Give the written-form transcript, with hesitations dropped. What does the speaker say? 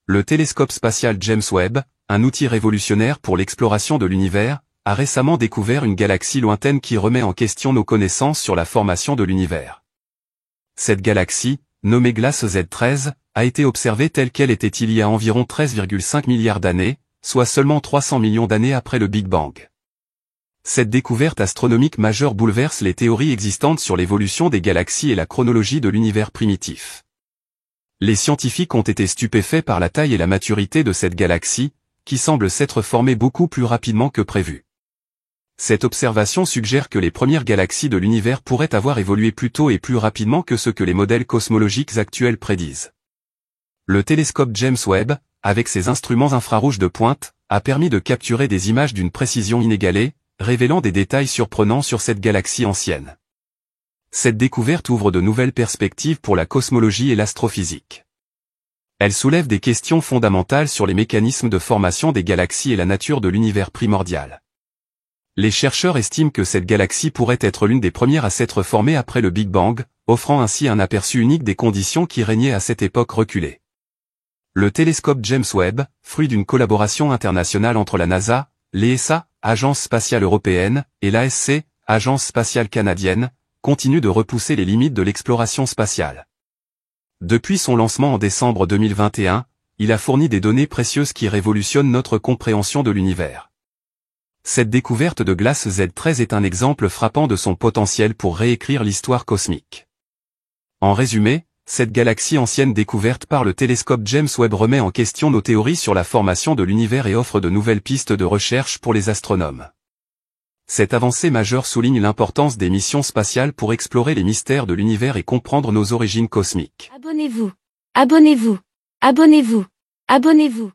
Le télescope spatial James Webb, un outil révolutionnaire pour l'exploration de l'univers, a récemment découvert une galaxie lointaine qui remet en question nos connaissances sur la formation de l'univers. Cette galaxie, nommée Glass Z13, a été observée telle qu'elle était il y a environ 13,5 milliards d'années, soit seulement 300 millions d'années après le Big Bang. Cette découverte astronomique majeure bouleverse les théories existantes sur l'évolution des galaxies et la chronologie de l'univers primitif. Les scientifiques ont été stupéfaits par la taille et la maturité de cette galaxie, qui semble s'être formée beaucoup plus rapidement que prévu. Cette observation suggère que les premières galaxies de l'univers pourraient avoir évolué plus tôt et plus rapidement que ce que les modèles cosmologiques actuels prédisent. Le télescope James Webb, avec ses instruments infrarouges de pointe, a permis de capturer des images d'une précision inégalée, révélant des détails surprenants sur cette galaxie ancienne. Cette découverte ouvre de nouvelles perspectives pour la cosmologie et l'astrophysique. Elle soulève des questions fondamentales sur les mécanismes de formation des galaxies et la nature de l'univers primordial. Les chercheurs estiment que cette galaxie pourrait être l'une des premières à s'être formée après le Big Bang, offrant ainsi un aperçu unique des conditions qui régnaient à cette époque reculée. Le télescope James Webb, fruit d'une collaboration internationale entre la NASA, l'ESA, Agence spatiale européenne, et l'ASC, Agence spatiale canadienne, continue de repousser les limites de l'exploration spatiale. Depuis son lancement en décembre 2021, il a fourni des données précieuses qui révolutionnent notre compréhension de l'univers. Cette découverte de Glass Z13 est un exemple frappant de son potentiel pour réécrire l'histoire cosmique. En résumé, cette galaxie ancienne découverte par le télescope James Webb remet en question nos théories sur la formation de l'univers et offre de nouvelles pistes de recherche pour les astronomes. Cette avancée majeure souligne l'importance des missions spatiales pour explorer les mystères de l'univers et comprendre nos origines cosmiques. Abonnez-vous. Abonnez-vous. Abonnez-vous. Abonnez-vous.